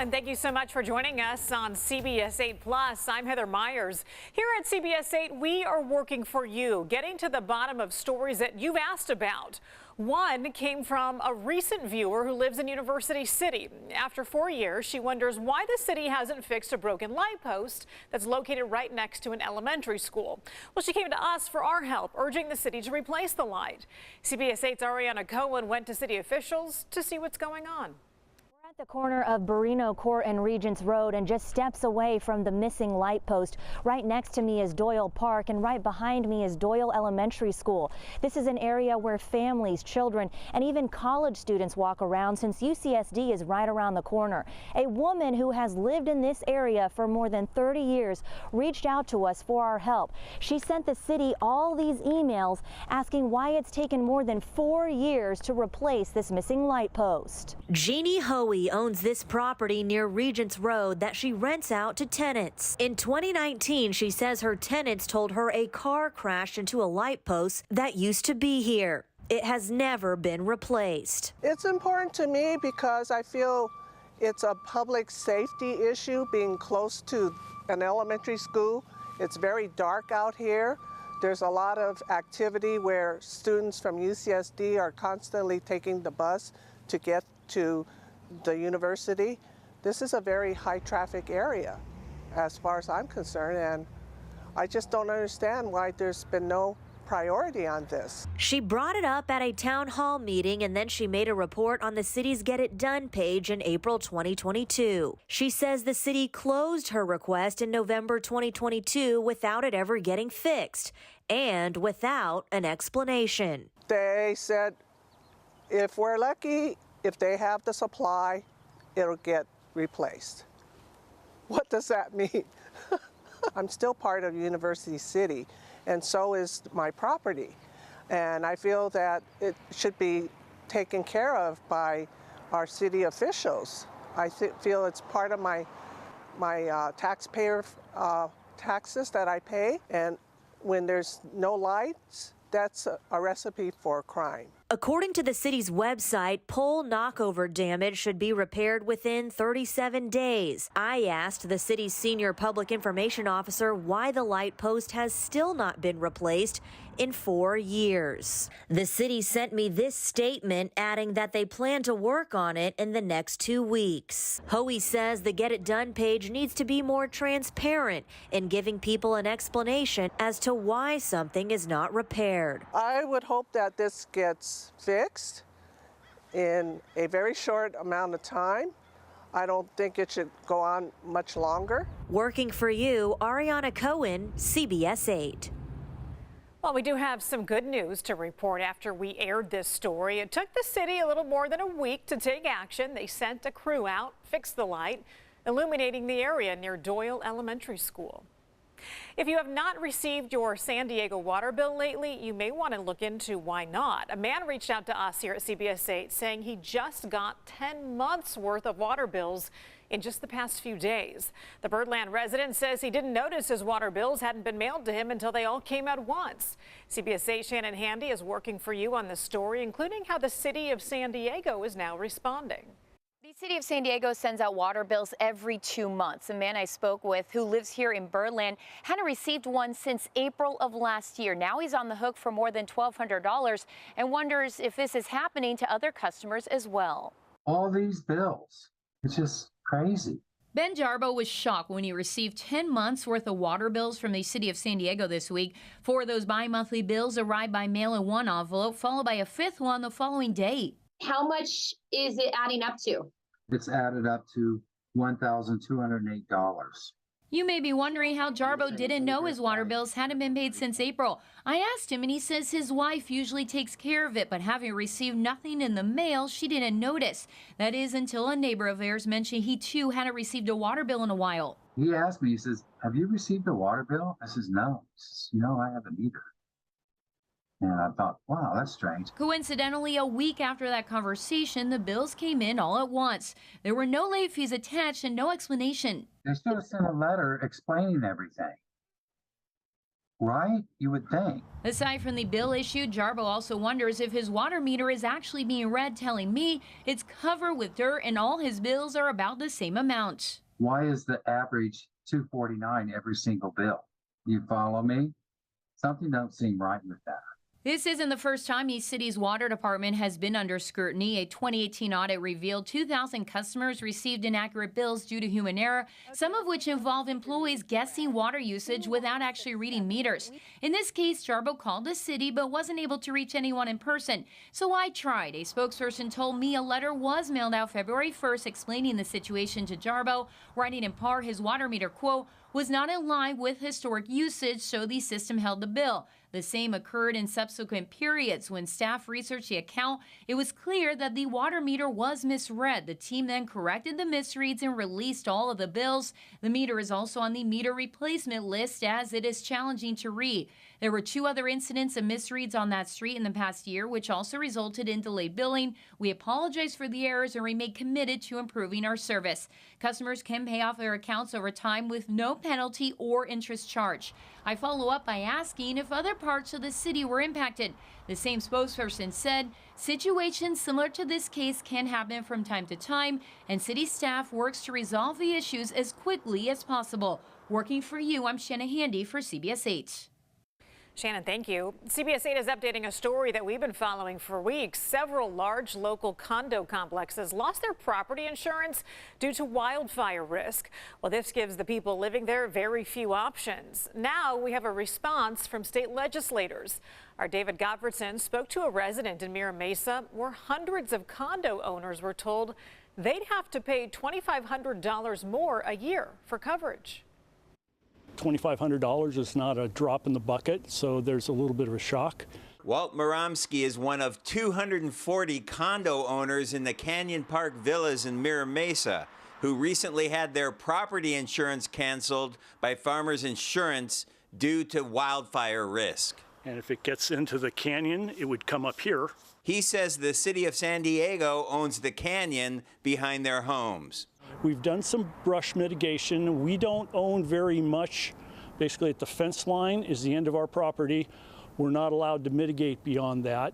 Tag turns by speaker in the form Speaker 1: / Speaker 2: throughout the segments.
Speaker 1: And thank you so much for joining us on CBS 8 Plus. I'm Heather Myers. Here at CBS 8, we are working for you, getting to the bottom of stories that you've asked about. One came from a recent viewer who lives in University City. After 4 years, she wonders why the city hasn't fixed a broken light post that's located right next to an elementary school. Well, she came to us for our help, urging the city to replace the light. CBS 8's Ariana Cohen went to city officials to see what's going on.
Speaker 2: At the corner of Barino Court and Regents Road, and just steps away from the missing light post. Right next to me is Doyle Park, and right behind me is Doyle Elementary School. This is an area where families, children, and even college students walk around, since UCSD is right around the corner. A woman who has lived in this area for more than 30 years reached out to us for our help. She sent the city all these emails asking why it's taken more than 4 years to replace this missing light post.
Speaker 3: Jeannie Hoey owns this property near Regents Road that she rents out to tenants. In 2019, she says her tenants told her a car crashed into a light post that used to be here. It has never been replaced.
Speaker 4: It's important to me because I feel it's a public safety issue being close to an elementary school. It's very dark out here. There's a lot of activity where students from UCSD are constantly taking the bus to get to the university. This is a very high traffic area as far as I'm concerned, and I just don't understand why there's been no priority on this.
Speaker 3: She brought it up at a town hall meeting, and then she made a report on the city's Get It Done page in April 2022. She says the city closed her request in November 2022 without it ever getting fixed and without an explanation.
Speaker 4: They said if we're lucky, if they have the supply, it'll get replaced. What does that mean? I'm still part of University City, and so is my property. And I feel that it should be taken care of by our city officials. I feel it's part of my taxpayer taxes that I pay, and when there's no lights, that's a recipe for crime.
Speaker 3: According to the city's website, pole knockover damage should be repaired within 37 days. I asked the city's senior public information officer why the light post has still not been replaced in 4 years. The city sent me this statement, adding that they plan to work on it in the next 2 weeks. Hoey says the Get It Done page needs to be more transparent in giving people an explanation as to why something is not repaired.
Speaker 4: I would hope that this gets fixed in a very short amount of time. I don't think it should go on much longer.
Speaker 3: Working for you, Ariana Cohen, CBS 8.
Speaker 1: Well, we do have some good news to report after we aired this story. It took the city a little more than a week to take action. They sent a crew out, fixed the light, illuminating the area near Doyle Elementary School. If you have not received your San Diego water bill lately, you may want to look into why not. A man reached out to us here at CBS 8 saying he just got 10 months worth of water bills in just the past few days. The Birdland resident says he didn't notice his water bills hadn't been mailed to him until they all came at once. CBS 8 Shannon Handy is working for you on this story, including how the city of San Diego is now responding.
Speaker 5: The city of San Diego sends out water bills every 2 months. A man I spoke with who lives here in Birdland hadn't received one since April of last year. Now he's on the hook for more than $1,200 and wonders if this is happening to other customers as well.
Speaker 6: All these bills, it's just crazy.
Speaker 7: Ben Jarbo was shocked when he received 10 months worth of water bills from the city of San Diego this week. 4 of those bi-monthly bills arrived by mail in one envelope, followed by a 5th one the following day.
Speaker 8: How much is it adding up to?
Speaker 6: It's added up to $1,208.
Speaker 7: You may be wondering how Jarbo didn't know his water bills hadn't been paid since April. I asked him, and he says his wife usually takes care of it, but having received nothing in the mail, she didn't notice. That is until a neighbor of theirs mentioned he too hadn't received a water bill in a while.
Speaker 6: He asked me, he says, "Have you received a water bill?" I says, "No." He says, "No, I haven't either." And I thought, wow, that's strange.
Speaker 7: Coincidentally, a week after that conversation, the bills came in all at once. There were no late fees attached and no explanation.
Speaker 6: They should have sent a letter explaining everything. right? You would think.
Speaker 7: Aside from the bill issue, Jarbo also wonders if his water meter is actually being read, telling me it's covered with dirt and all his bills are about the same amount.
Speaker 6: Why is the average $249 every single bill? You follow me? Something don't seem right with that.
Speaker 7: This isn't the first time East City's water department has been under scrutiny. A 2018 audit revealed 2,000 customers received inaccurate bills due to human error, some of which involve employees guessing water usage without actually reading meters. In this case, Jarbo called the city but wasn't able to reach anyone in person. So I tried. A spokesperson told me a letter was mailed out February 1st explaining the situation to Jarbo, writing in part his water meter, quote, was not in line with historic usage, so the system held the bill. The same occurred in subsequent periods. When staff researched the account, it was clear that the water meter was misread. The team then corrected the misreads and released all of the bills. The meter is also on the meter replacement list as it is challenging to read. There were 2 other incidents of misreads on that street in the past year, which also resulted in delayed billing. We apologize for the errors and remain committed to improving our service. Customers can pay off their accounts over time with no penalty or interest charge. I follow up by asking if other parts of the city were impacted. The same spokesperson said situations similar to this case can happen from time to time, and city staff works to resolve the issues as quickly as possible. Working for you, I'm Shanna Handy for CBS 8.
Speaker 1: Shannon, thank you. CBS 8 is updating a story that we've been following for weeks. Several large local condo complexes lost their property insurance due to wildfire risk. Well, this gives the people living there very few options. Now we have a response from state legislators. Our David Gottfredson spoke to a resident in Mira Mesa where hundreds of condo owners were told they'd have to pay $2,500 more a year for coverage.
Speaker 9: $2,500 is not a drop in the bucket, so there's a little bit of a shock.
Speaker 10: Walt Moramsky is one of 240 condo owners in the Canyon Park Villas in Mira Mesa who recently had their property insurance canceled by Farmers Insurance due to wildfire risk.
Speaker 9: And if it gets into the canyon, it would come up here.
Speaker 10: He says the city of San Diego owns the canyon behind their homes.
Speaker 9: We've done some brush mitigation. We don't own very much. Basically, at the fence line is the end of our property. We're not allowed to mitigate beyond that.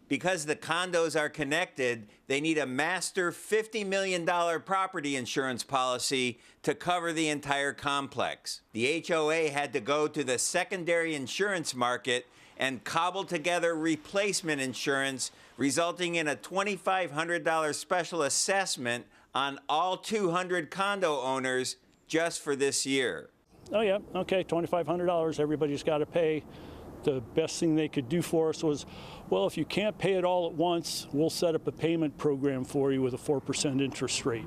Speaker 10: Because the condos are connected, they need a master $50 million property insurance policy to cover the entire complex. The HOA had to go to the secondary insurance market and cobble together replacement insurance, resulting in a $2,500 special assessment on all 200 condo owners just for this year.
Speaker 9: Oh yeah, okay, $2,500, everybody's got to pay. The best thing they could do for us was, well, if you can't pay it all at once, we'll set up a payment program for you with a 4% interest rate.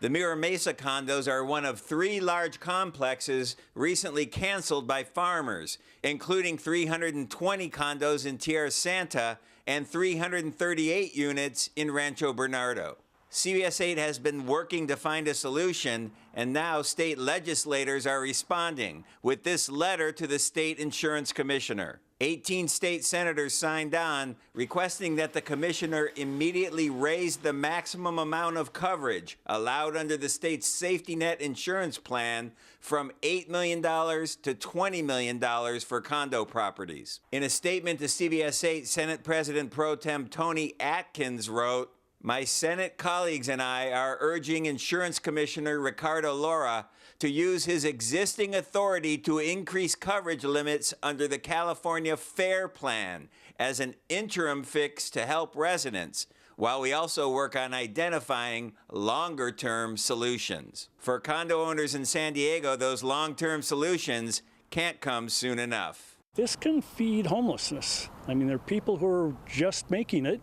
Speaker 10: The Mira Mesa condos are one of 3 large complexes recently canceled by farmers, including 320 condos in Tierra Santa and 338 units in Rancho Bernardo. CBS 8 has been working to find a solution, and now state legislators are responding with this letter to the state insurance commissioner. 18 state senators signed on, requesting that the commissioner immediately raise the maximum amount of coverage allowed under the state's safety net insurance plan from $8 million to $20 million for condo properties. In a statement to CBS 8, Senate President Pro Tem Tony Atkins wrote, "My Senate colleagues and I are urging Insurance Commissioner Ricardo Lara to use his existing authority to increase coverage limits under the California FAIR Plan as an interim fix to help residents, while we also work on identifying longer-term solutions." For condo owners in San Diego, those long-term solutions can't come soon enough.
Speaker 9: This can feed homelessness. I mean, there are people who are just making it,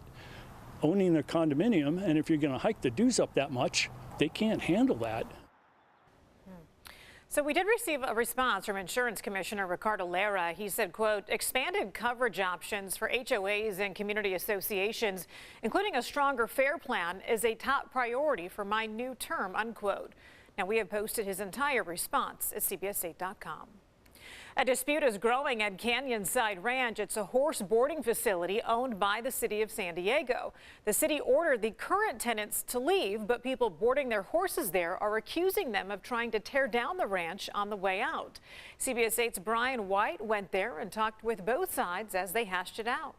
Speaker 9: owning their condominium, and if you're going to hike the dues up that much, they can't handle that.
Speaker 1: So we did receive a response from Insurance Commissioner Ricardo Lara. He said, quote, expanded coverage options for HOAs and community associations, including a stronger FAIR plan, is a top priority for my new term, unquote. Now, we have posted his entire response at CBS8.com. A dispute is growing at Canyonside Ranch. It's a horse boarding facility owned by the city of San Diego. The city ordered the current tenants to leave, but people boarding their horses there are accusing them of trying to tear down the ranch on the way out. CBS 8's Brian White went there and talked with both sides as they hashed it out.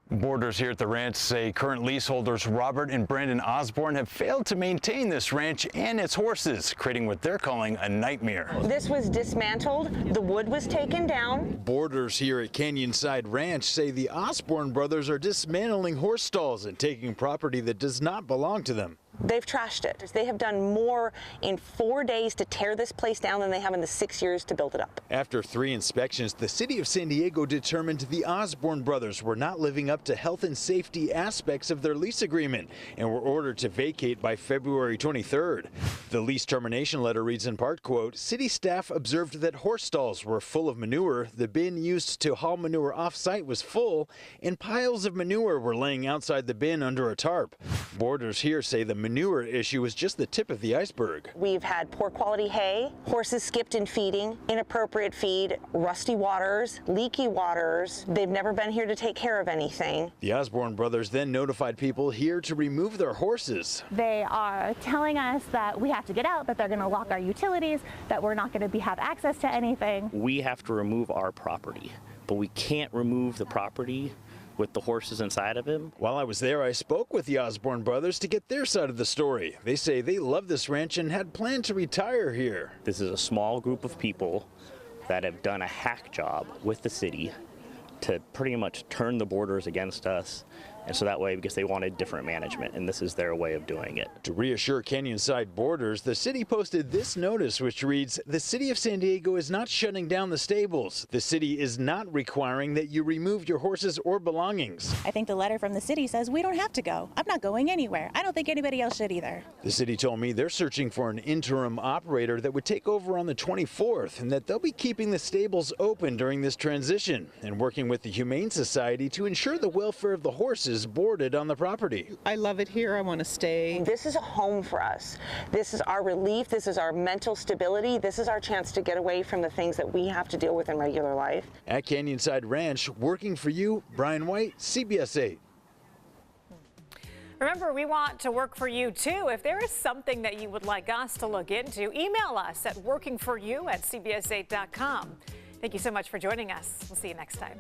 Speaker 11: Boarders here at the ranch say current leaseholders Robert and Brandon Osborne have failed to maintain this ranch and its horses, creating what they're calling a nightmare.
Speaker 12: This was dismantled. The wood was taken down.
Speaker 13: Boarders here at Canyonside Ranch say the Osborne brothers are dismantling horse stalls and taking property that does not belong to them.
Speaker 12: They've trashed it. They have done more in 4 days to tear this place down than they have in the 6 years to build it up.
Speaker 13: After 3 inspections, the city of San Diego determined the Osborne brothers were not living up to health and safety aspects of their lease agreement and were ordered to vacate by February 23rd. The lease termination letter reads in part, quote, "City staff observed that horse stalls were full of manure, the bin used to haul manure off-site was full, and piles of manure were laying outside the bin under a tarp." Boarders here say the manure issue is just the tip of the iceberg.
Speaker 12: We've had poor quality hay, horses skipped in feeding, inappropriate feed, rusty waters, leaky waters. They've never been here to take care of anything.
Speaker 13: The Osborne brothers then notified people here to remove their horses.
Speaker 14: They are telling us that we have to get out, that they're going to lock our utilities, that we're not going to have access to anything.
Speaker 15: We have to remove our property, but we can't remove the property with the horses inside of him.
Speaker 13: While I was there, I spoke with the Osborne brothers to get their side of the story. They say they love this ranch and had planned to retire here.
Speaker 15: This is a small group of people that have done a hack job with the city to pretty much turn the boarders against us. And so that way, because they wanted different management, and this is their way of doing it.
Speaker 13: To reassure Canyonside boarders, the city posted this notice, which reads, "The city of San Diego is not shutting down the stables. The city is not requiring that you remove your horses or belongings."
Speaker 14: I think the letter from the city says we don't have to go. I'm not going anywhere. I don't think anybody else should either.
Speaker 13: The city told me they're searching for an interim operator that would take over on the 24th, and that they'll be keeping the stables open during this transition and working with the Humane Society to ensure the welfare of the horses boarded on the property.
Speaker 4: I love it here. I want to stay.
Speaker 12: This is a home for us. This is our relief. This is our mental stability. This is our chance to get away from the things that we have to deal with in regular life.
Speaker 13: At Canyonside Ranch, working for you, Brian White, CBS 8.
Speaker 1: Remember, we want to work for you too. If there is something that you would like us to look into, email us at workingforyou@cbs8.com. Thank you so much for joining us. We'll see you next time.